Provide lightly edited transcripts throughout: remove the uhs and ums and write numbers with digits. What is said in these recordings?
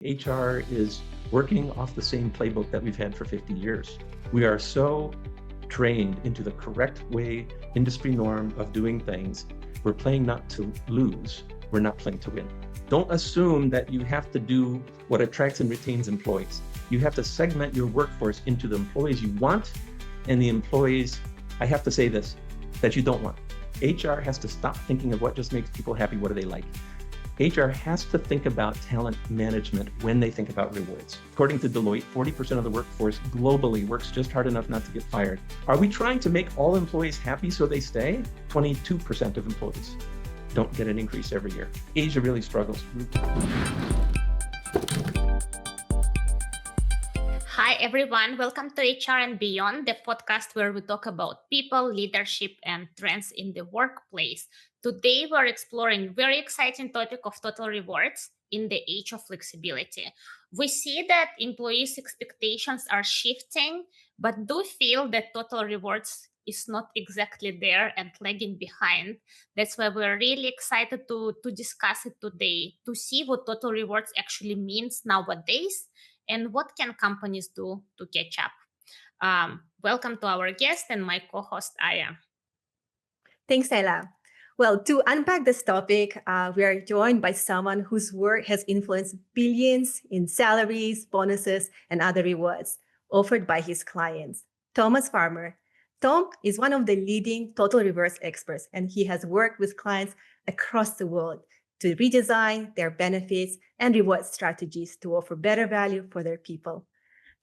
HR is working off the same playbook that we've had for 50 years. We are so trained into the correct way, industry norm of doing things. We're playing not to lose, we're not playing to win. Don't assume that you have to do what attracts and retains employees. You have to segment your workforce into the employees you want and the employees, I have to say this, that you don't want. HR has to stop thinking of what just makes people happy, what do they like. HR has to think about talent management when they think about rewards. According to Deloitte, 40% of the workforce globally works just hard enough not to get fired. Are we trying to make all employees happy so they stay? 22% of employees don't get an increase every year. Asia really struggles. Hi, everyone. Welcome to HR and Beyond, the podcast where we talk about people, leadership, and trends in the workplace. Today, we're exploring very exciting topic of total rewards in the age of flexibility. We see that employees' expectations are shifting, but do feel that total rewards is not exactly there and lagging behind. That's why we're really excited to discuss it today, to see what total rewards actually means nowadays and what can companies do to catch up. Welcome to our guest and my co-host, Aya. Thanks, Ella. Well, to unpack this topic, we are joined by someone whose work has influenced billions in salaries, bonuses, and other rewards offered by his clients. Thomas Farmer. Tom is one of the leading total rewards experts, and he has worked with clients across the world to redesign their benefits and reward strategies to offer better value for their people.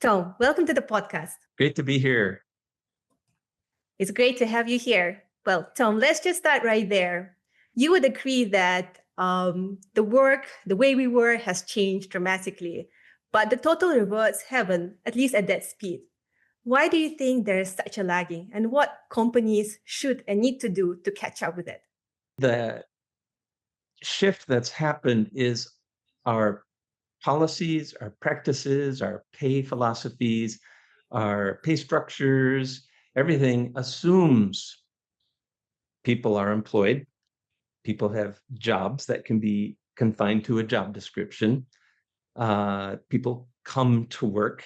Tom, welcome to the podcast. Great to be here. It's great to have you here. Well, Tom, let's just start right there. You would agree that the way we work has changed dramatically, but the total rewards haven't, at least at that speed. Why do you think there's such a lagging, and what companies should and need to do to catch up with it? The shift that's happened is our policies, our practices, our pay philosophies, our pay structures, everything assumes people are employed. People have jobs that can be confined to a job description. People come to work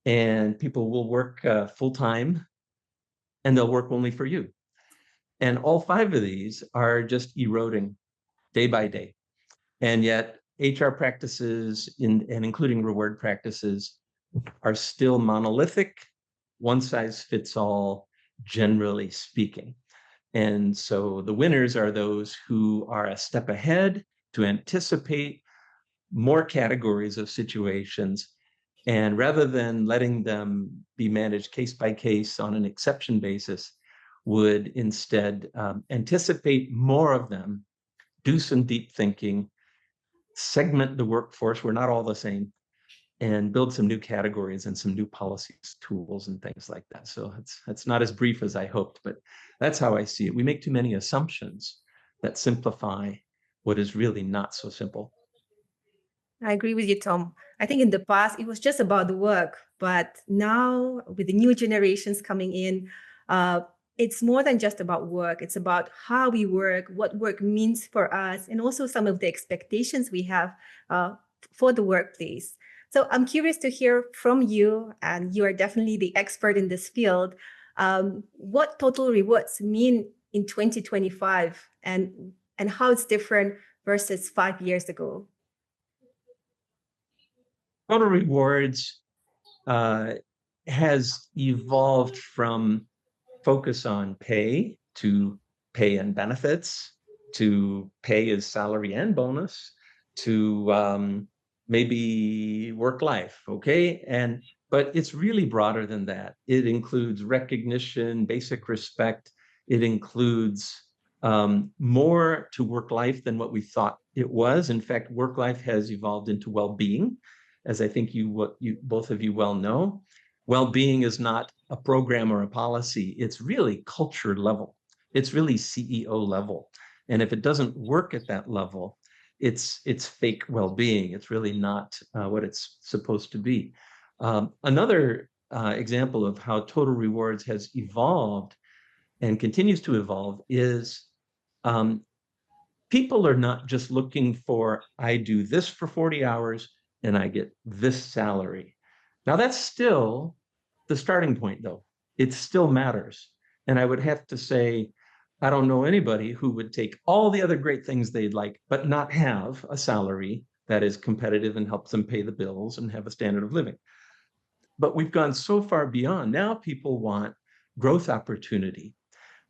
and people will work full-time and they'll work only for you. And all five of these are just eroding day by day. And yet HR practices and including reward practices are still monolithic, one size fits all, generally speaking. And so the winners are those who are a step ahead to anticipate more categories of situations. And rather than letting them be managed case by case on an exception basis, would instead anticipate more of them, do some deep thinking, segment the workforce, we're not all the same, and build some new categories and some new policies, tools, and things like that. So it's not as brief as I hoped, but that's how I see it. We make too many assumptions that simplify what is really not so simple. I agree with you, Tom. I think in the past, it was just about the work, but now with the new generations coming in, it's more than just about work. It's about how we work, what work means for us, and also some of the expectations we have for the workplace. So I'm curious to hear from you, and you are definitely the expert in this field, what total rewards mean in 2025 and how it's different versus 5 years ago. Total rewards has evolved from focus on pay to pay and benefits, to pay as salary and bonus, to maybe work life, okay? But it's really broader than that. It includes recognition, basic respect. It includes more to work life than what we thought it was. In fact, work life has evolved into well-being, as I think you both of you well know. Well-being is not a program or a policy. It's really culture level. It's really CEO level. And if it doesn't work at that level, it's fake well-being. It's really not what it's supposed to be. Another example of how total rewards has evolved and continues to evolve is people are not just looking for, I do this for 40 hours and I get this salary. Now, that's still the starting point, though. It still matters. And I would have to say, I don't know anybody who would take all the other great things they'd like, but not have a salary that is competitive and helps them pay the bills and have a standard of living. But we've gone so far beyond. Now people want growth opportunity.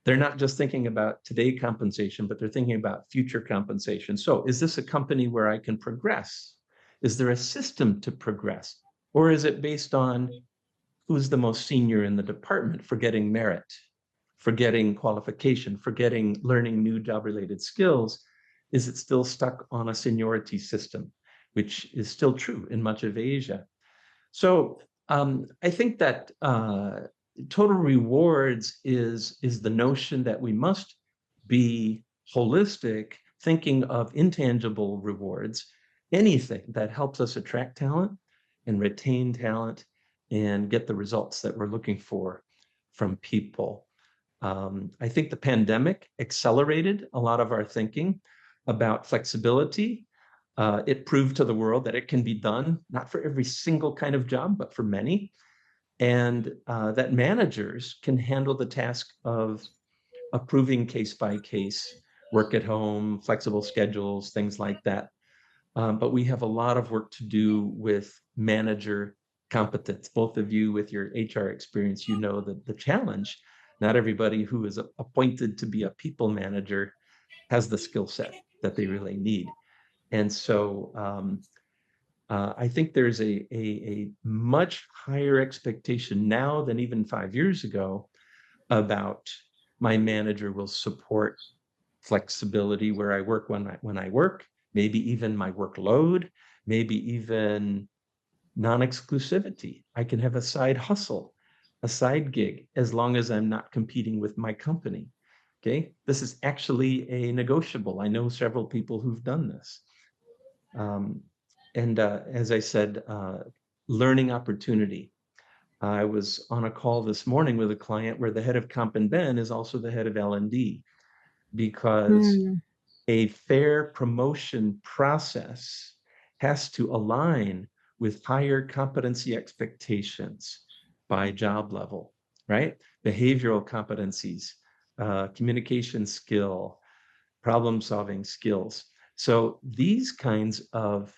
They're not just thinking about today compensation, but they're thinking about future compensation. So is this a company where I can progress? Is there a system to progress? Or is it based on who's the most senior in the department, forgetting merit, forgetting qualification, forgetting learning new job-related skills? Is it still stuck on a seniority system, which is still true in much of Asia? So I think that total rewards is the notion that we must be holistic, thinking of intangible rewards, anything that helps us attract talent and retain talent and get the results that we're looking for from people. I think the pandemic accelerated a lot of our thinking about flexibility. It proved to the world that it can be done, not for every single kind of job, but for many, and that managers can handle the task of approving case by case, work at home, flexible schedules, things like that. But we have a lot of work to do with manager competence. Both of you with your HR experience, you know that the challenge, not everybody who is appointed to be a people manager has the skill set that they really need. And so I think there's a much higher expectation now than even 5 years ago about my manager will support flexibility where I work when I work, maybe even my workload, maybe even non-exclusivity. I can have a side hustle, a side gig, as long as I'm not competing with my company. Okay, this is actually a negotiable. I know several people who've done this. And as I said, learning opportunity. I was on a call this morning with a client where the head of Comp and Ben is also the head of L&D, because a fair promotion process has to align with higher competency expectations by job level, right? Behavioral competencies, communication skill, problem-solving skills. So these kinds of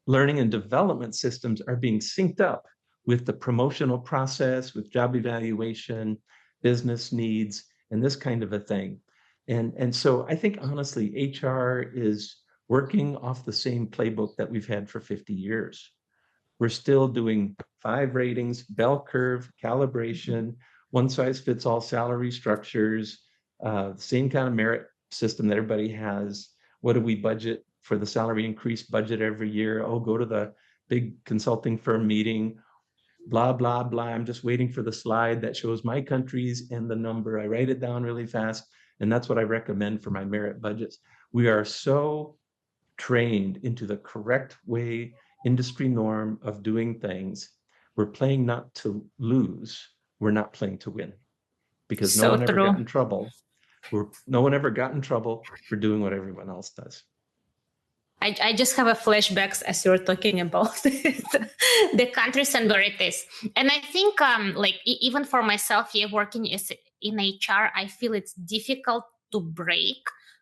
learning and development systems are being synced up with the promotional process, with job evaluation, business needs, and this kind of a thing. And so I think, honestly, HR is working off the same playbook that we've had for 50 years. We're still doing 5 ratings, bell curve, calibration, one-size-fits-all salary structures, same kind of merit system that everybody has. What do we budget for the salary increase budget every year? Oh, go to the big consulting firm meeting, blah, blah, blah. I'm just waiting for the slide that shows my countries and the number. I write it down really fast, and that's what I recommend for my merit budgets. We are so trained into the correct way, industry norm of doing things. We're playing not to lose. We're not playing to win, because no one ever got in trouble. No one ever got in trouble for doing what everyone else does. I just have a flashbacks as you're talking about the countries and where it is. And I think like even for myself, working in HR, I feel it's difficult to break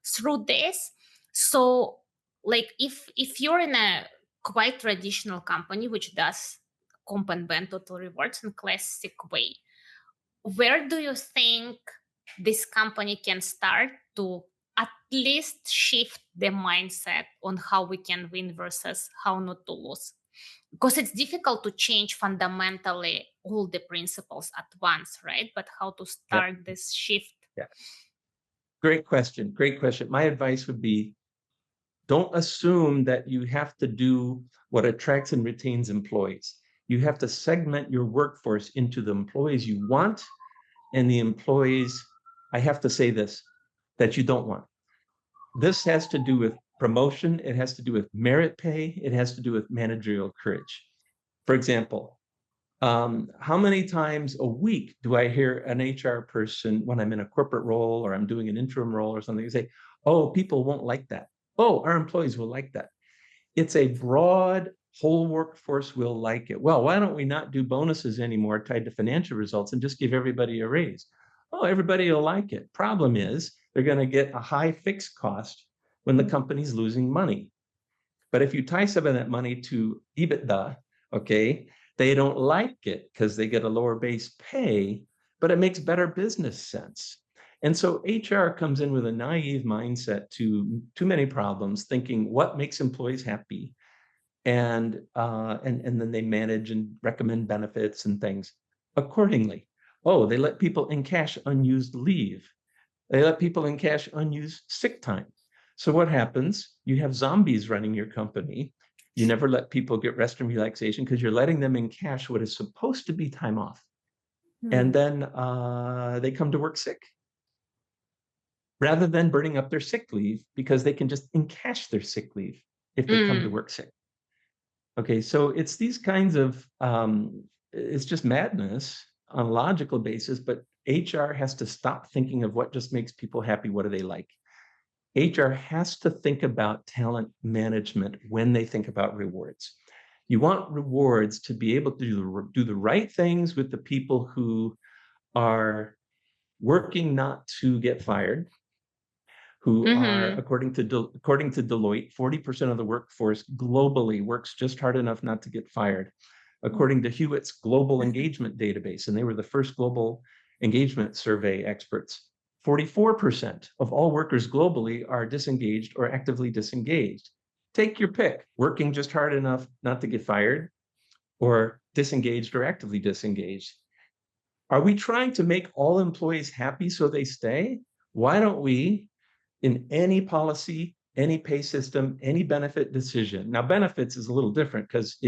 through this. So like if you're in a quite traditional company, which does comp and ben total rewards in classic way, where do you think this company can start to at least shift the mindset on how we can win versus how not to lose? Because it's difficult to change fundamentally all the principles at once, right? But how to start this shift? Yeah. Great question. Great question. My advice would be, don't assume that you have to do what attracts and retains employees. You have to segment your workforce into the employees you want and the employees, I have to say this, that you don't want. This has to do with promotion. It has to do with merit pay. It has to do with managerial courage. For example, How many times a week do I hear an HR person when I'm in a corporate role or I'm doing an interim role or something say, oh, people won't like that. Oh, our employees will like that. It's a broad, whole workforce will like it. Well, why don't we not do bonuses anymore tied to financial results and just give everybody a raise? Oh, everybody will like it. Problem is, they're going to get a high fixed cost when the company's losing money. But if you tie some of that money to EBITDA, okay, they don't like it because they get a lower base pay, but it makes better business sense. And so HR comes in with a naive mindset to too many problems, thinking what makes employees happy, and then they manage and recommend benefits and things accordingly. Oh, they let people encash unused leave. They let people encash unused sick time. So what happens? You have zombies running your company. You never let people get rest and relaxation because you're letting them encash what is supposed to be time off. And then they come to work sick rather than burning up their sick leave because they can just encash their sick leave if they come to work sick. Okay, so it's these kinds of, it's just madness on a logical basis, but HR has to stop thinking of what just makes people happy, what do they like? HR has to think about talent management when they think about rewards. You want rewards to be able to do the right things with the people who are working not to get fired, who are, according to Deloitte, 40% of the workforce globally works just hard enough not to get fired. According to Hewitt's Global Engagement Database, and they were the first global engagement survey experts, 44% of all workers globally are disengaged or actively disengaged. Take your pick, working just hard enough not to get fired, or disengaged or actively disengaged. Are we trying to make all employees happy so they stay? Why don't we, in any policy, any pay system, any benefit decision. Now, benefits is a little different because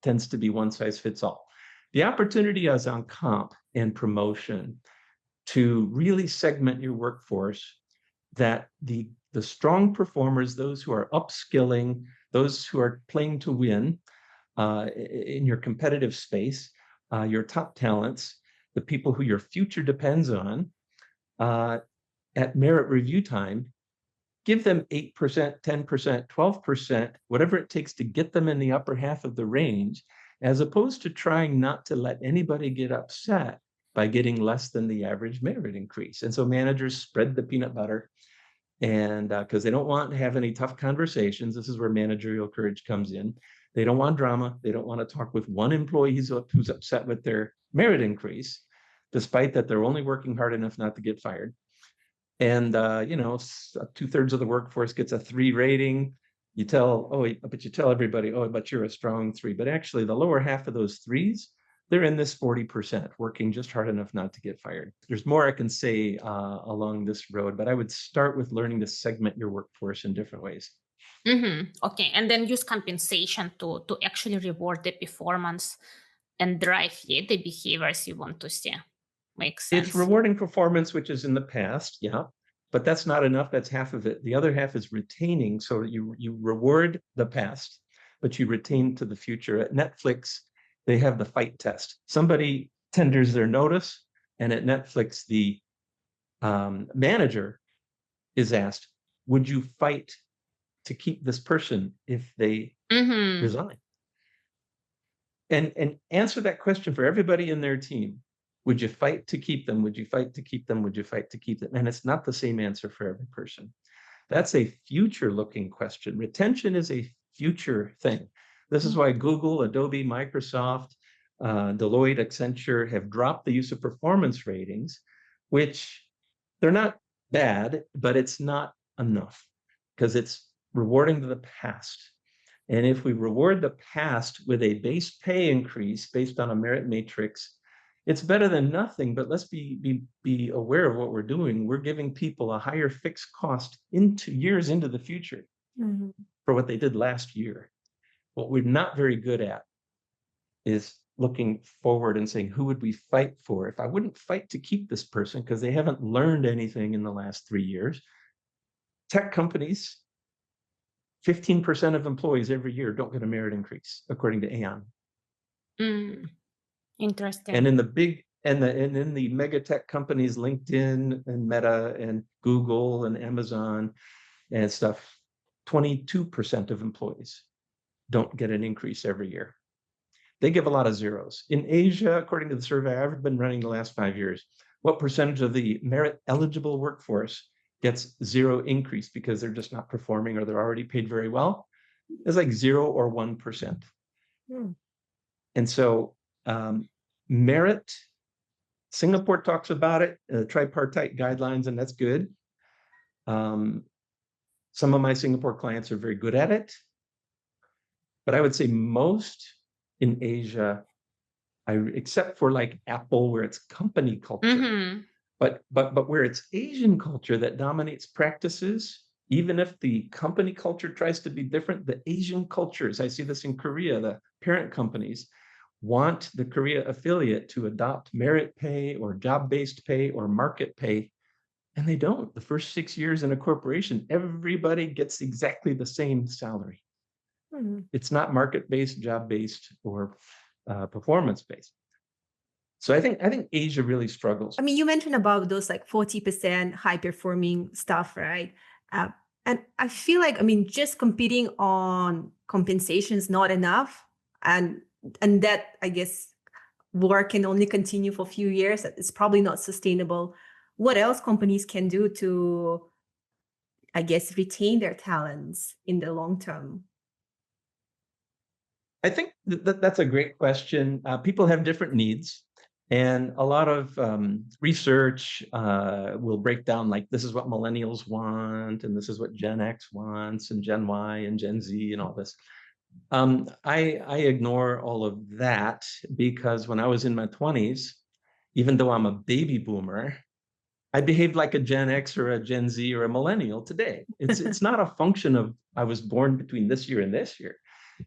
tends to be one size fits all. The opportunity is on comp and promotion to really segment your workforce, that the strong performers, those who are upskilling, those who are playing to win in your competitive space, your top talents, the people who your future depends on, at merit review time, give them 8%, 10%, 12%, whatever it takes to get them in the upper half of the range, as opposed to trying not to let anybody get upset by getting less than the average merit increase. And so managers spread the peanut butter, and because they don't want to have any tough conversations. This is where managerial courage comes in. They don't want drama. They don't want to talk with one employee who's upset with their merit increase, despite that they're only working hard enough not to get fired. And 2/3 of the workforce gets a 3 rating. You tell everybody, oh, but you're a strong 3. But actually, the lower half of those 3s, they're in this 40%, working just hard enough not to get fired. There's more I can say along this road, but I would start with learning to segment your workforce in different ways. Okay, and then use compensation to actually reward the performance and drive the behaviors you want to see. Makes sense. It's rewarding performance, which is in the past, yeah, but that's not enough. That's half of it. The other half is retaining. So you reward the past, but you retain to the future. At Netflix, they have the fight test. Somebody tenders their notice, and at Netflix, the manager is asked, would you fight to keep this person if they resign? And answer that question for everybody in their team. Would you fight to keep them? Would you fight to keep them? Would you fight to keep them? And it's not the same answer for every person. That's a future-looking question. Retention is a future thing. This is why Google, Adobe, Microsoft, Deloitte, Accenture have dropped the use of performance ratings, which they're not bad, but it's not enough because it's rewarding to the past. And if we reward the past with a base pay increase based on a merit matrix, it's better than nothing, but let's be aware of what we're doing. We're giving people a higher fixed cost years into the future for what they did last year. What we're not very good at is looking forward and saying, who would we fight for? If I wouldn't fight to keep this person because they haven't learned anything in the last 3 years, tech companies, 15% of employees every year don't get a merit increase, according to Aon. Interesting. And in the big and in the mega tech companies, LinkedIn and Meta and Google and Amazon and stuff, 22% of employees don't get an increase every year. They give a lot of zeros. In Asia, according to the survey I've been running the last 5 years, what percentage of the merit eligible workforce gets zero increase because they're just not performing or they're already paid very well? It's like 0 or 1%. And so merit, Singapore talks about it, tripartite guidelines, and that's good. Some of my Singapore clients are very good at it, but I would say most in Asia, except for like Apple, where it's company culture, but where it's Asian culture that dominates practices, even if the company culture tries to be different, the Asian cultures, I see this in Korea, the parent companies want the Korea affiliate to adopt merit pay or job-based pay or market pay, and they don't. The first 6 years in a corporation, everybody gets exactly the same salary. It's not market-based, job-based, or performance-based. So I think Asia really struggles. I mean, you mentioned about those like 40% high-performing stuff, right? And I feel like, I mean, just competing on compensation is not enough. And that, I guess, work can only continue for a few years. It's probably not sustainable. What else companies can do to, I guess, retain their talents in the long term? I think that's a great question. People have different needs. And a lot of research will break down like, this is what millennials want, and this is what Gen X wants, and Gen Y and Gen Z and all this. I ignore all of that because when I was in my 20s, even though I'm a baby boomer, I behaved like a Gen X or a Gen Z or a millennial today. It's not a function of I was born between this year and this year.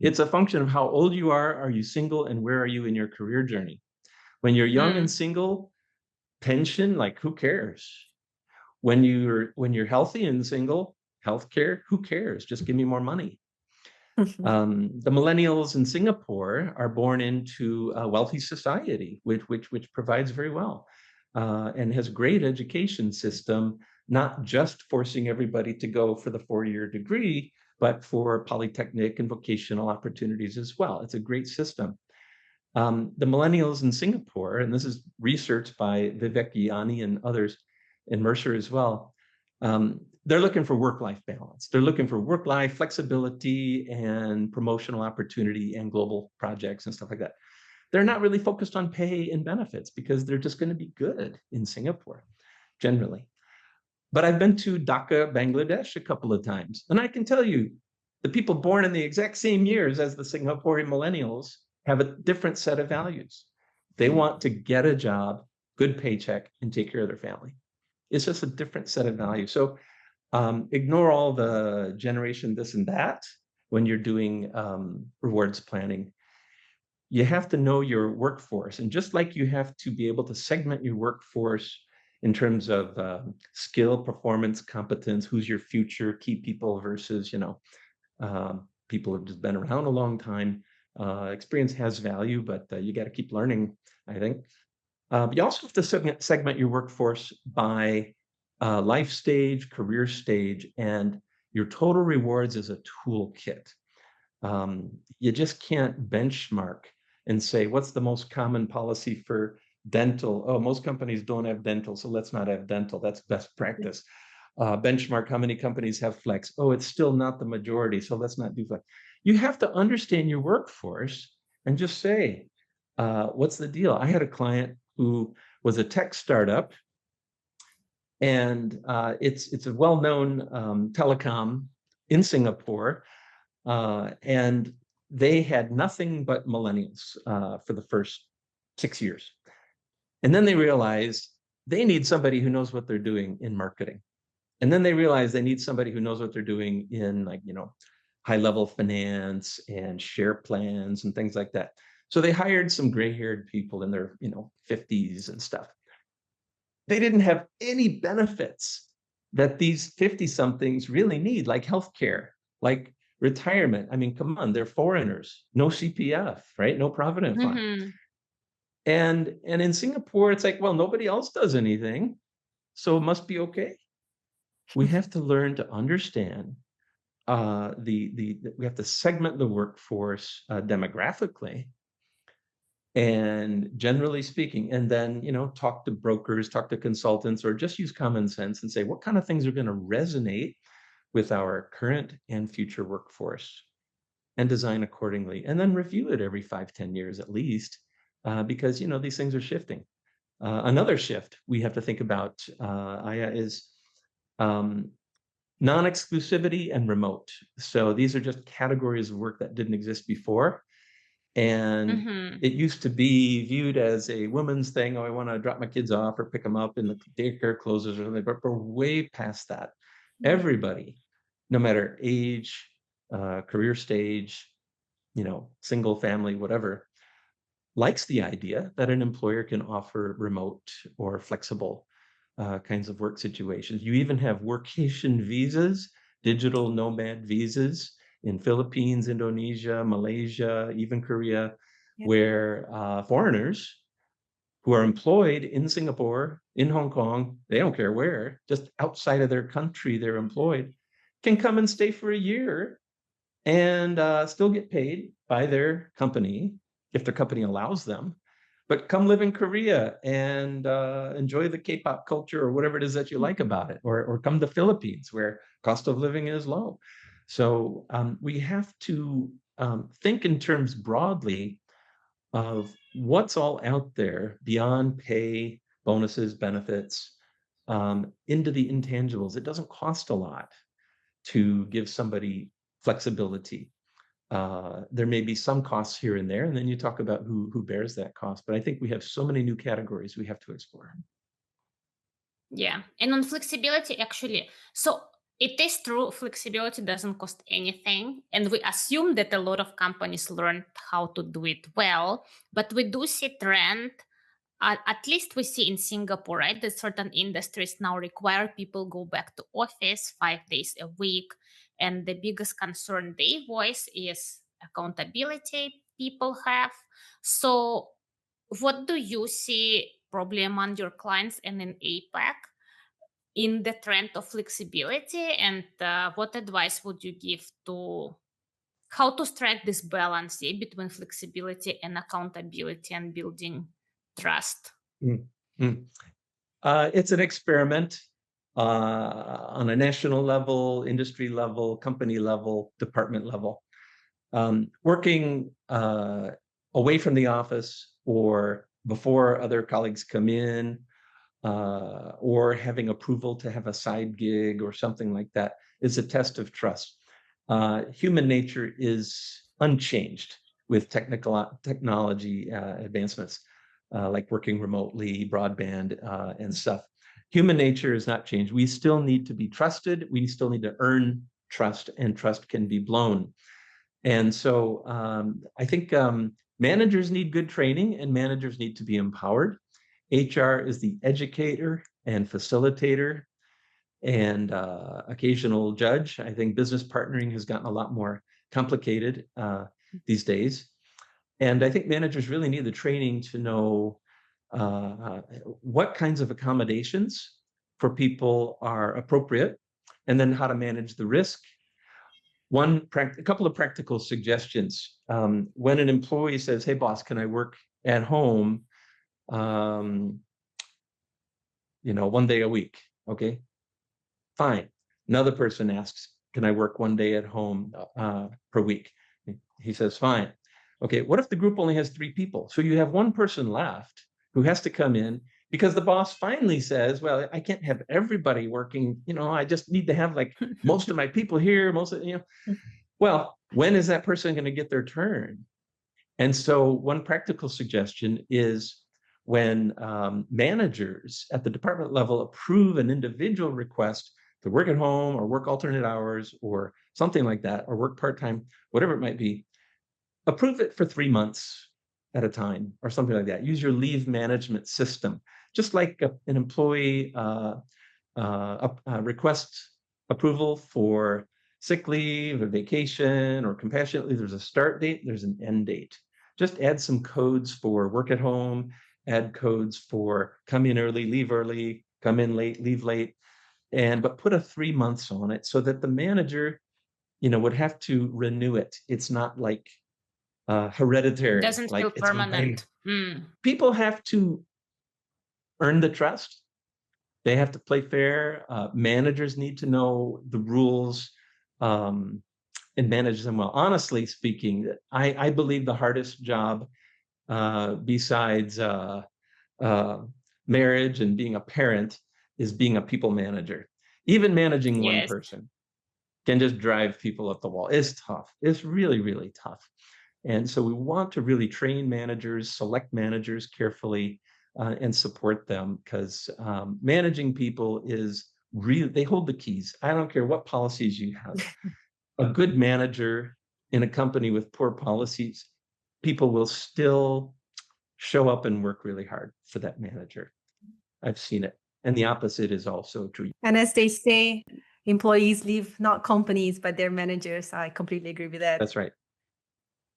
It's a function of how old you are you single, and where are you in your career journey? When you're young and single, pension, like who cares? When you're healthy and single, healthcare, who cares? Just give me more money. The millennials in Singapore are born into a wealthy society, which provides very well and has a great education system, not just forcing everybody to go for the 4-year degree, but for polytechnic and vocational opportunities as well. It's a great system. The millennials in Singapore, and this is research by Vivek Yanni and others in Mercer as well, they're looking for work-life balance. They're looking for work-life flexibility and promotional opportunity and global projects and stuff like that. They're not really focused on pay and benefits because they're just going to be good in Singapore, generally. But I've been to Dhaka, Bangladesh a couple of times, and I can tell you, the people born in the exact same years as the Singaporean millennials have a different set of values. They want to get a job, good paycheck, and take care of their family. It's just a different set of values. So ignore all the generation this and that when you're doing rewards planning. You have to know your workforce. And just like you have to be able to segment your workforce in terms of skill, performance, competence, who's your future key people versus, people who've just been around a long time. Experience has value, but you got to keep learning, I think. You also have to segment your workforce by life stage, career stage, and your total rewards is a toolkit. You just can't benchmark and say, what's the most common policy for dental? Oh, most companies don't have dental, so let's not have dental. That's best practice. Benchmark how many companies have flex. Oh, it's still not the majority, so let's not do flex. You have to understand your workforce and just say, what's the deal? I had a client who was a tech startup, and it's a well-known telecom in Singapore, and they had nothing but millennials for the first 6 years. And then they realized they need somebody who knows what they're doing in marketing. And then they realized they need somebody who knows what they're doing in high-level finance and share plans and things like that. So they hired some gray-haired people in their 50s and stuff. They didn't have any benefits that these 50-somethings really need, like healthcare, like retirement. I mean, come on, they're foreigners, no CPF, right? No provident fund. And in Singapore, it's like, well, nobody else does anything, so it must be okay. We have to learn to understand we have to segment the workforce demographically and generally speaking, and then talk to brokers, talk to consultants, or just use common sense and say what kind of things are going to resonate with our current and future workforce, and design accordingly, and then review it every 5-10 years at least, because these things are shifting. Another shift we have to think about, Aya, is non-exclusivity and remote. So these are just categories of work that didn't exist before. And it used to be viewed as a woman's thing. Oh, I want to drop my kids off or pick them up and the daycare closes or something, but we're way past that. Everybody, no matter age, career stage, single family, whatever, likes the idea that an employer can offer remote or flexible kinds of work situations. You even have workation visas, digital nomad visas in Philippines, Indonesia, Malaysia, even Korea, where foreigners who are employed in Singapore, in Hong Kong, they don't care where, just outside of their country they're employed, can come and stay for a year and still get paid by their company if their company allows them, but come live in Korea and enjoy the K-pop culture or whatever it is that you like about it, or come to Philippines where cost of living is low. So we have to think in terms broadly of what's all out there beyond pay, bonuses, benefits, into the intangibles. It doesn't cost a lot to give somebody flexibility. There may be some costs here and there, and then you talk about who bears that cost. But I think we have so many new categories we have to explore. Yeah, and on flexibility, actually, so it is true, flexibility doesn't cost anything, and we assume that a lot of companies learned how to do it well, but we do see trend. At least we see in Singapore, right, that certain industries now require people go back to office 5 days a week. And the biggest concern they voice is accountability people have. So what do you see probably among your clients and in APAC in the trend of flexibility? And what advice would you give to how to strike this balance between flexibility and accountability and building trust? It's an experiment on a national level, industry level, company level, department level. Working away from the office or before other colleagues come in, or having approval to have a side gig or something like that is a test of trust. Human nature is unchanged with technology advancements, like working remotely, broadband, and stuff. Human nature is not changed. We still need to be trusted. We still need to earn trust, and trust can be blown. And so I think managers need good training, and managers need to be empowered. HR is the educator and facilitator and occasional judge. I think business partnering has gotten a lot more complicated these days. And I think managers really need the training to know what kinds of accommodations for people are appropriate, and then how to manage the risk. A couple of practical suggestions. When an employee says, "Hey, boss, can I work at home, 1 day a week?" Okay, fine. Another person asks, "Can I work 1 day at home per week?" He says, "Fine." Okay, what if the group only has 3 people? So you have one person left who has to come in because the boss finally says, "Well, I can't have everybody working. I just need to have like most of my people here, Well, when is that person going to get their turn? And so one practical suggestion is when managers at the department level approve an individual request to work at home or work alternate hours or something like that, or work part-time, whatever it might be, approve it for 3 months at a time or something like that. Use your leave management system. Just like an employee requests approval for sick leave or vacation or compassionate leave, there's a start date, there's an end date. just add some codes for work at home, add codes for come in early, come in late, leave late, but put a 3 months on it so that the manager, would have to renew it. It's not like hereditary. Doesn't like feel it's permanent. People have to earn the trust. They have to play fair. Managers need to know the rules and manage them well. Honestly speaking, I believe the hardest job besides marriage and being a parent is being a people manager. Even managing one Yes. person can just drive people up the wall. It's tough. It's really, really tough. And so we want to really train managers, select managers carefully, and support them, because managing people is really, they hold the keys. I don't care what policies you have. A good manager in a company with poor policies, people will still show up and work really hard for that manager. I've seen it. And the opposite is also true. And as they say, employees leave not companies, but their managers. I completely agree with that. That's right.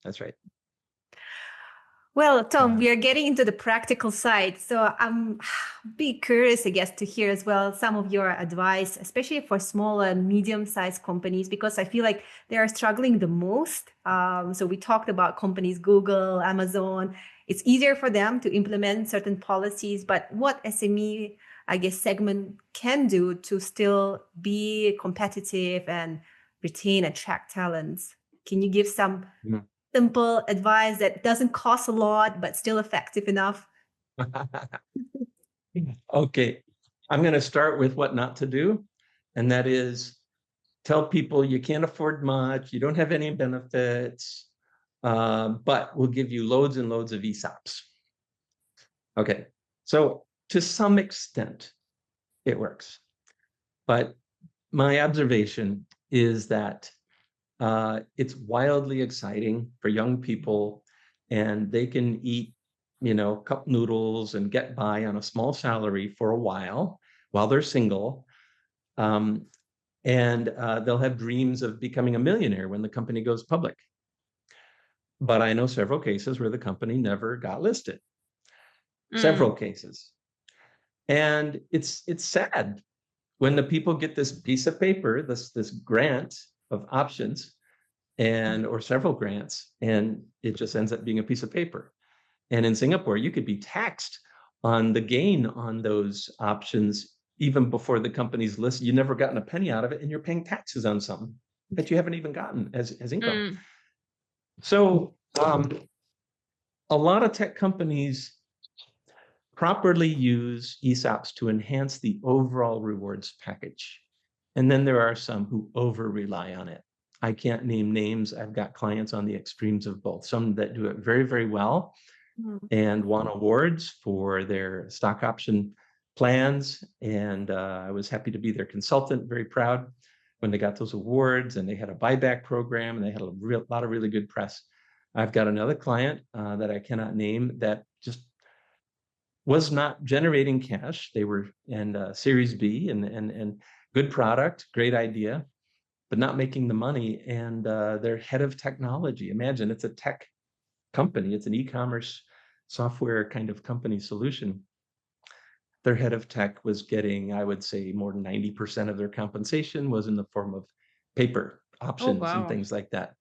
That's right. Well, Tom, we are getting into the practical side. So I'm be curious, I guess, to hear as well some of your advice, especially for small and medium-sized companies, because I feel like they are struggling the most. So we talked about companies, Google, Amazon. It's easier for them to implement certain policies, but what SME, I guess, segment can do to still be competitive and attract talents? Can you give some simple advice that doesn't cost a lot, but still effective enough? Okay, I'm going to start with what not to do. And that is tell people you can't afford much, you don't have any benefits, but we'll give you loads and loads of ESOPs. Okay, so to some extent, it works. But my observation is that it's wildly exciting for young people, and they can eat, cup noodles and get by on a small salary for a while they're single. And they'll have dreams of becoming a millionaire when the company goes public. But I know several cases where the company never got listed. Several cases. And it's sad when the people get this piece of paper, this grant of options, or several grants, and it just ends up being a piece of paper. And in Singapore, you could be taxed on the gain on those options even before the company's listed. You've never gotten a penny out of it, and you're paying taxes on something that you haven't even gotten as income. So a lot of tech companies properly use ESOPs to enhance the overall rewards package. And then there are some who over-rely on it. I can't name names. I've got clients on the extremes of both. Some that do it very, very well and won awards for their stock option plans. And I was happy to be their consultant, very proud when they got those awards, and they had a buyback program, and they had a lot of really good press. I've got another client that I cannot name that just was not generating cash. They were in Series B and good product, great idea, but not making the money. And their head of technology, imagine it's a tech company, it's an e-commerce software kind of company solution. Their head of tech was getting, I would say, more than 90% of their compensation was in the form of paper options and things like that.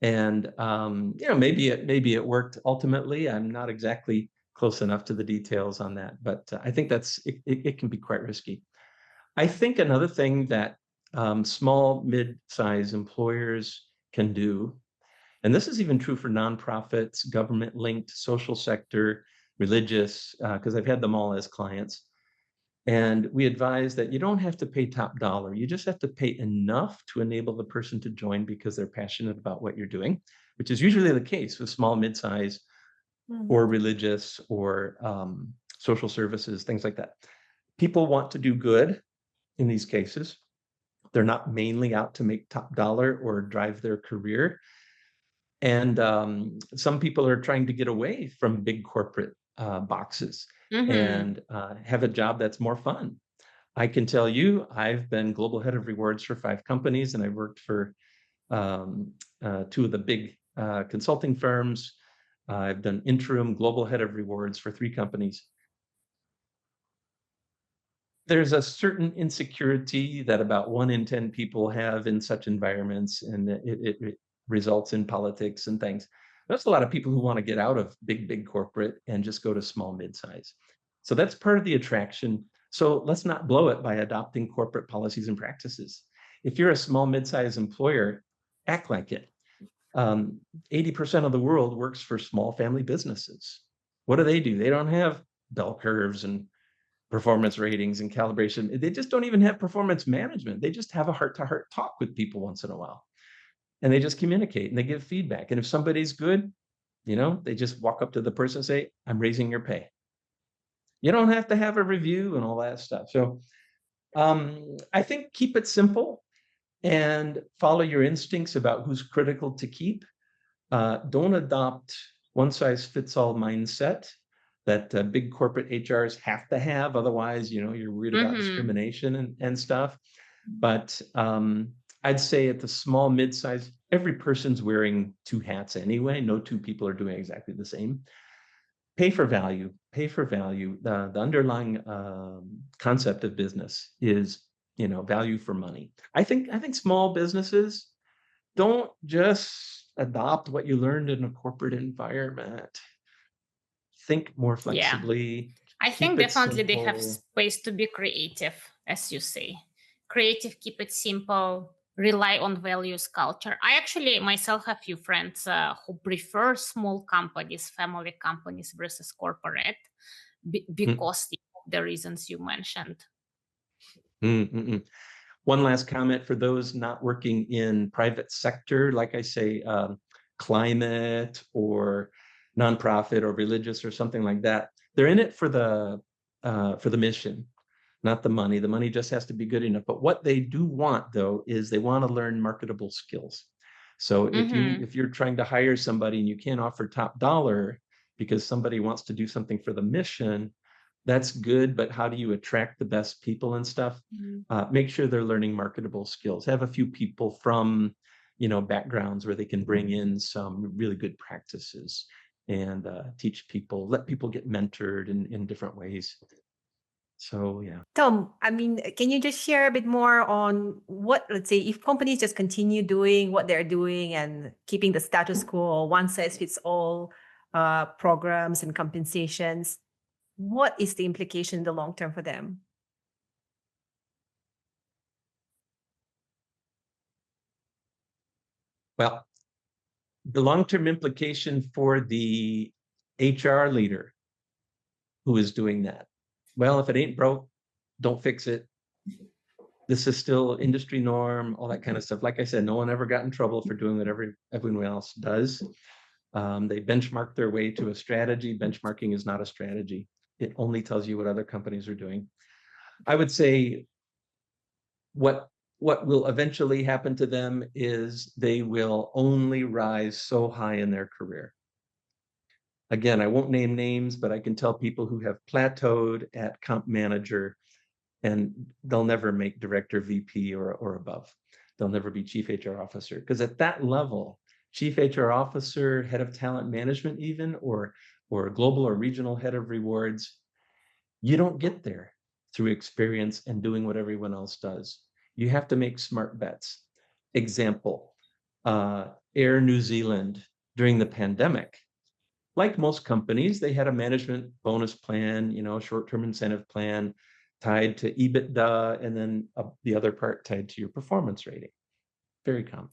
And maybe it worked ultimately. I'm not exactly close enough to the details on that, but I think it can be quite risky. I think another thing that small, mid-size employers can do, and this is even true for nonprofits, government-linked, social sector, religious, because I've had them all as clients. And we advise that you don't have to pay top dollar. You just have to pay enough to enable the person to join because they're passionate about what you're doing, which is usually the case with small, mid-size, or religious, or social services, things like that. People want to do good in these cases. They're not mainly out to make top dollar or drive their career. And some people are trying to get away from big corporate boxes and have a job that's more fun. I can tell you, I've been global head of rewards for 5 companies, and I've worked for 2 of the big consulting firms. I've done interim global head of rewards for 3 companies. There's a certain insecurity that about 1 in 10 people have in such environments, and it results in politics and things. There's a lot of people who want to get out of big corporate and just go to small midsize. So that's part of the attraction. So let's not blow it by adopting corporate policies and practices. If you're a small midsize employer, act like it. 80% of the world works for small family businesses. What do? They don't have bell curves and performance ratings and calibration. They just don't even have performance management. They just have a heart-to-heart talk with people once in a while. And they just communicate and they give feedback. And if somebody's good, they just walk up to the person and say, I'm raising your pay. You don't have to have a review and all that stuff. So I think keep it simple and follow your instincts about who's critical to keep. Don't adopt one-size-fits-all mindset that big corporate HRs have to have. Otherwise, you're worried about discrimination and stuff. But I'd say at the small, mid-size, every person's wearing 2 hats anyway. No 2 people are doing exactly the same. Pay for value. The underlying concept of business is, value for money. I think small businesses don't just adopt what you learned in a corporate environment. Think more flexibly. I think definitely they have space to be creative, as you say. Creative, keep it simple, rely on values, culture. I actually myself have few friends who prefer small companies, family companies versus corporate because of the reasons you mentioned. One last comment for those not working in private sector, like I say, climate or nonprofit or religious or something like that. They're in it for the mission, not the money. The money just has to be good enough. But what they do want, though, is they want to learn marketable skills. So if you're trying to hire somebody and you can't offer top dollar because somebody wants to do something for the mission, that's good. But how do you attract the best people and stuff? Make sure they're learning marketable skills. Have a few people from backgrounds where they can bring in some really good practices and teach people, let people get mentored in different ways. So, yeah. Tom, can you just share a bit more on what, let's say, if companies just continue doing what they're doing and keeping the status quo, one size fits all programs and compensations, what is the implication in the long term for them? Well, the long-term implication for the HR leader who is doing that, well, if it ain't broke, don't fix it. This is still industry norm, all that kind of stuff. Like I said, no one ever got in trouble for doing what everyone else does. They benchmark their way to a strategy. Benchmarking is not a strategy. It only tells you what other companies are doing. I would say what will eventually happen to them is they will only rise so high in their career. Again, I won't name names, but I can tell people who have plateaued at comp manager and they'll never make director, VP or above. They'll never be chief HR officer because at that level, chief HR officer, head of talent management even, or global or regional head of rewards, you don't get there through experience and doing what everyone else does. You have to make smart bets. Example, Air New Zealand during the pandemic. Like most companies, they had a management bonus plan, short-term incentive plan tied to EBITDA, and then the other part tied to your performance rating. Very common.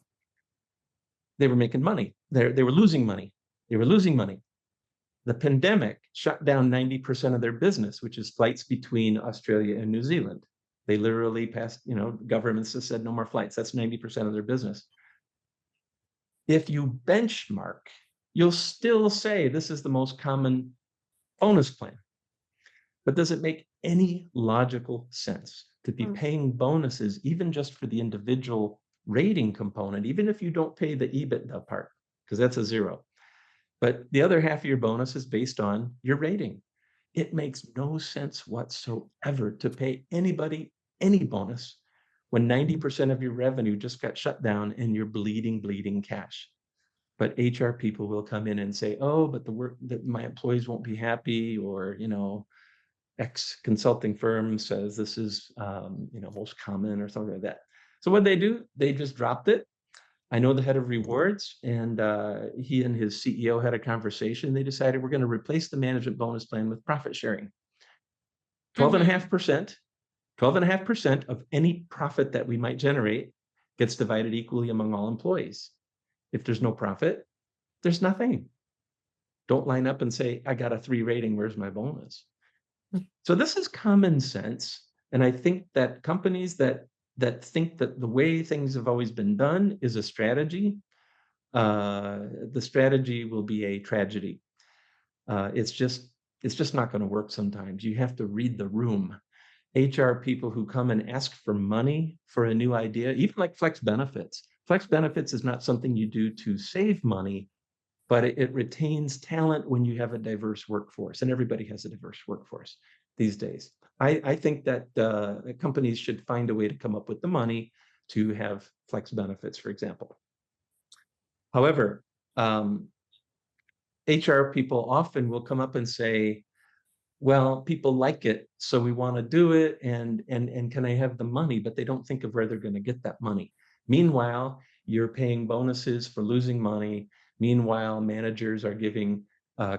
They were making money. They were losing money. The pandemic shut down 90% of their business, which is flights between Australia and New Zealand. They literally passed, governments have said no more flights. That's 90% of their business. If you benchmark, you'll still say this is the most common bonus plan. But does it make any logical sense to be paying bonuses, even just for the individual rating component, even if you don't pay the EBITDA part, because that's a zero. But the other half of your bonus is based on your rating. It makes no sense whatsoever to pay anybody any bonus when 90% of your revenue just got shut down and you're bleeding cash. but HR people will come in and say, oh, but the work that my employees won't be happy, or, X consulting firm says this is, most common or something like that. So what they do, they just dropped it. I know the head of rewards, and he and his CEO had a conversation. They decided we're going to replace the management bonus plan with profit sharing. 12.5%, 12.5% of any profit that we might generate gets divided equally among all employees. If there's no profit, there's nothing. Don't line up and say, I got a 3 rating, where's my bonus? So this is common sense. And I think that companies that think that the way things have always been done is a strategy, the strategy will be a tragedy. It's just not going to work sometimes. You have to read the room. HR people who come and ask for money for a new idea, even like flex benefits. Flex benefits is not something you do to save money, but it retains talent when you have a diverse workforce, and everybody has a diverse workforce these days. I think that companies should find a way to come up with the money to have flex benefits, for example. However, HR people often will come up and say, well, people like it, so we want to do it, and can I have the money? But they don't think of where they're going to get that money. Meanwhile, you're paying bonuses for losing money. Meanwhile, managers are giving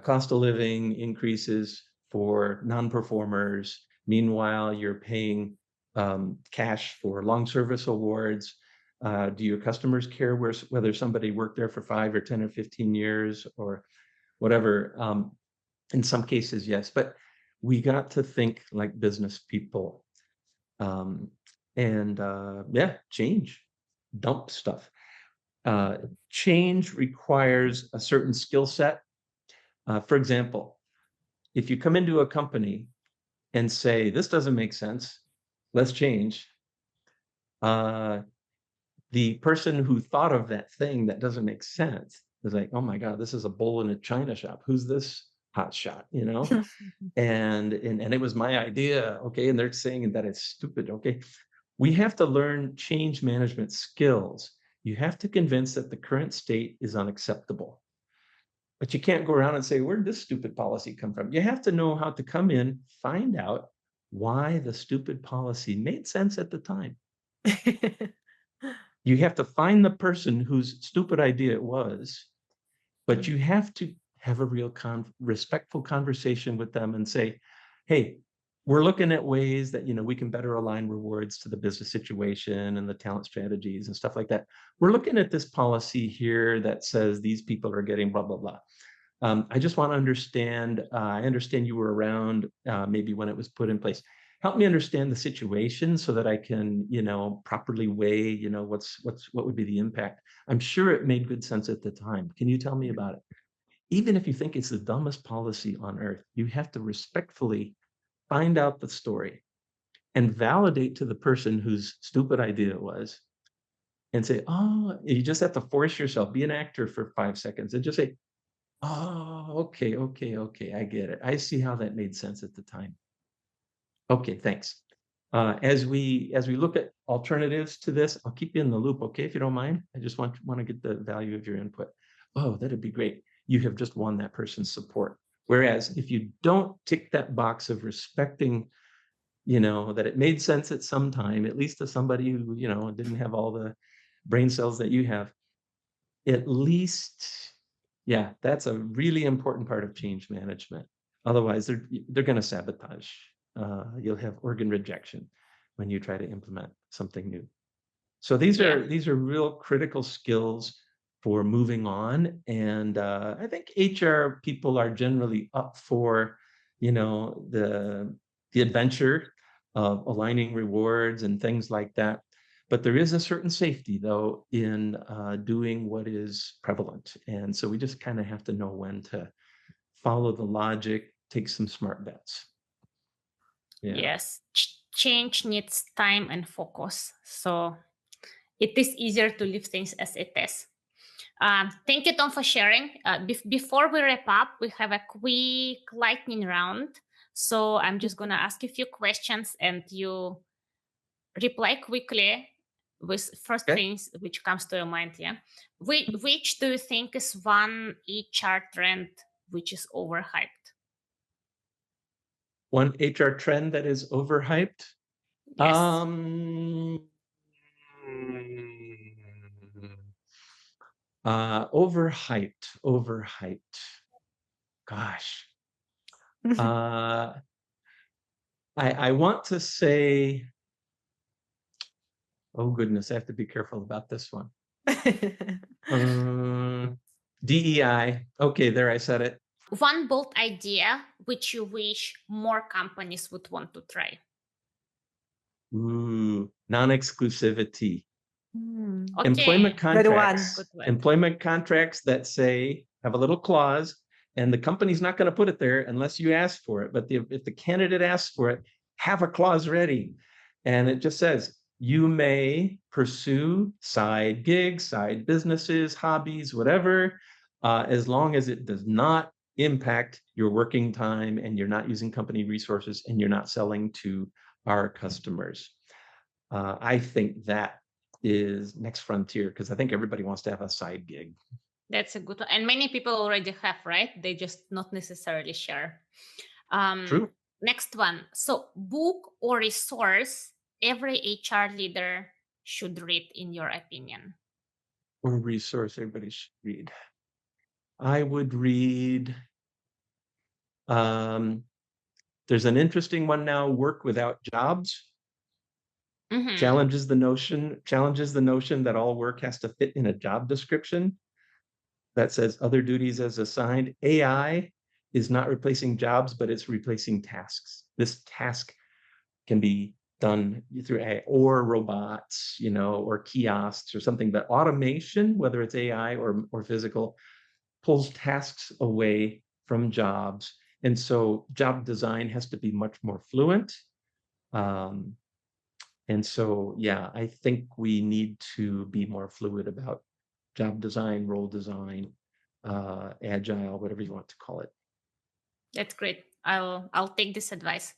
cost of living increases for non-performers. Meanwhile, you're paying cash for long service awards. Do your customers care whether somebody worked there for 5 or 10 or 15 years or whatever? In some cases, yes, but we got to think like business people. Change, dump stuff. Change requires a certain skill set. For example, if you come into a company and say, this doesn't make sense, let's change. The person who thought of that thing that doesn't make sense is like, oh my God, this is a bull in a china shop. Who's this hot shot, and it was my idea, okay, and they're saying that it's stupid, okay. We have to learn change management skills. You have to convince that the current state is unacceptable, but you can't go around and say, where did this stupid policy come from? You have to know how to come in, find out why the stupid policy made sense at the time. You have to find the person whose stupid idea it was, but you have to have a real respectful conversation with them and say, hey, we're looking at ways that we can better align rewards to the business situation and the talent strategies and stuff like that. We're looking at this policy here that says these people are getting blah, blah, blah. I just want to understand, I understand you were around maybe when it was put in place. Help me understand the situation so that I can, properly weigh, what would be the impact. I'm sure it made good sense at the time. Can you tell me about it? Even if you think it's the dumbest policy on earth, you have to respectfully find out the story and validate to the person whose stupid idea it was and say, oh, you just have to force yourself, be an actor for 5 seconds and just say, oh, okay, I get it. I see how that made sense at the time. Okay, thanks. As we look at alternatives to this, I'll keep you in the loop, okay, if you don't mind. I just want to get the value of your input. Oh, that'd be great. You have just won that person's support. Whereas if you don't tick that box of respecting, that it made sense at some time, at least to somebody who, didn't have all the brain cells that you have, at least, yeah, that's a really important part of change management. Otherwise, they're going to sabotage. You'll have organ rejection when you try to implement something new. So these are real critical skills for moving on. And I think HR people are generally up for, the adventure of aligning rewards and things like that. But there is a certain safety, though, in doing what is prevalent. And so we just kind of have to know when to follow the logic, take some smart bets. Yeah. Yes, change needs time and focus. So it is easier to leave things as it is. Thank you, Tom, for sharing. Before we wrap up, we have a quick lightning round. So I'm just going to ask you a few questions and you reply quickly with first Okay. things which comes to your mind. Yeah, which do you think is one HR trend which is overhyped? One HR trend that is overhyped. Yes. Overhyped. Gosh. I want to say, oh goodness, I have to be careful about this one. DEI. Okay, there, I said it. One bold idea which you wish more companies would want to try. Non-exclusivity. Okay. Employment Good one. contracts. Good one. Employment contracts that say, have a little clause, and the company's not going to put it there unless you ask for it. But if the candidate asks for it, have a clause ready. And it just says, you may pursue side gigs, side businesses, hobbies, whatever, as long as it does not impact your working time and you're not using company resources and you're not selling to our customers. I think that is next frontier, because I think everybody wants to have a side gig. That's a good one. And many people already have, right? They just not necessarily share. True. Next one. So book or resource every HR leader should read, in your opinion? Or resource everybody should read. I would read, there's an interesting one now, Work Without Jobs. Mhm. Challenges the notion that all work has to fit in a job description that says other duties as assigned. AI is not replacing jobs, but it's replacing tasks. This task can be done through AI or robots, or kiosks or something. But automation, whether it's AI or physical, pulls tasks away from jobs. And so job design has to be much more fluent. And so, yeah, I think we need to be more fluid about job design, role design, agile, whatever you want to call it. That's great. I'll take this advice.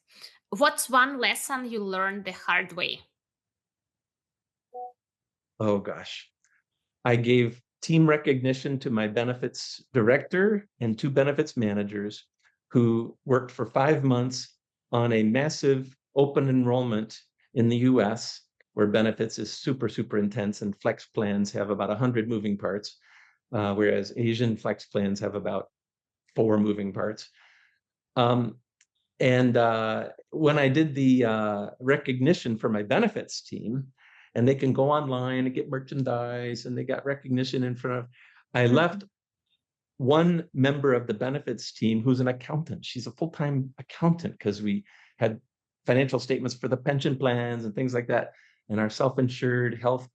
What's one lesson you learned the hard way? Oh gosh, I gave team recognition to my benefits director and 2 benefits managers who worked for 5 months on a massive open enrollment in the US, where benefits is super, super intense, and flex plans have about 100 moving parts, whereas Asian flex plans have about 4 moving parts. And when I did the recognition for my benefits team, and they can go online and get merchandise, and they got recognition in front of, I left one member of the benefits team who's an accountant. She's a full-time accountant, because we had financial statements for the pension plans and things like that, and our self-insured health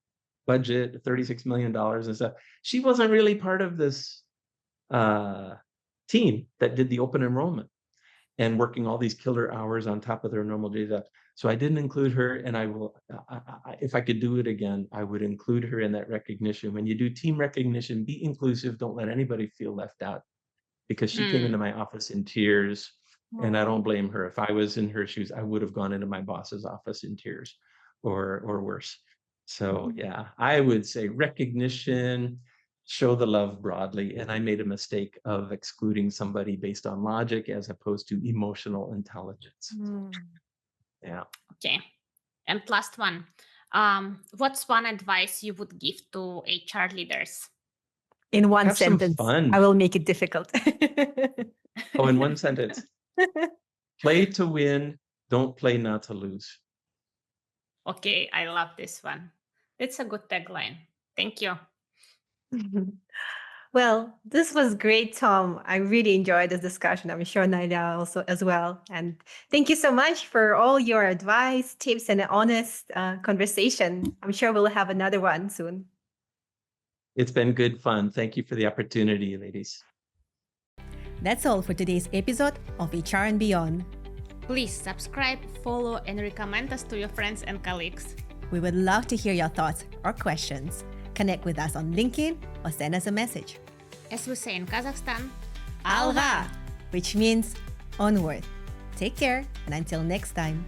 budget, $36 million and stuff. She wasn't really part of this team that did the open enrollment and working all these killer hours on top of their normal day job. So I didn't include her, and I will, if I could do it again, I would include her in that recognition. When you do team recognition, be inclusive. Don't let anybody feel left out, because she came into my office in tears, and I don't blame her. If I was in her shoes, I would have gone into my boss's office in tears, or worse. So yeah, I would say recognition, show the love broadly. And I made a mistake of excluding somebody based on logic as opposed to emotional intelligence. Yeah. Okay. And last one. What's one advice you would give to HR leaders? In one Have some sentence. fun. I will make it difficult. Oh, in one sentence. Play to win, don't play not to lose. Okay, I love this one. It's a good tagline. Thank you. Well, this was great, Tom. I really enjoyed this discussion. I'm sure Naila also as well. And thank you so much for all your advice, tips, and an honest conversation. I'm sure we'll have another one soon. It's been good fun. Thank you for the opportunity, ladies. That's all for today's episode of HR and Beyond. Please subscribe, follow, and recommend us to your friends and colleagues. We would love to hear your thoughts or questions. Connect with us on LinkedIn or send us a message. As we say in Kazakhstan, Alga, which means onward. Take care, and until next time.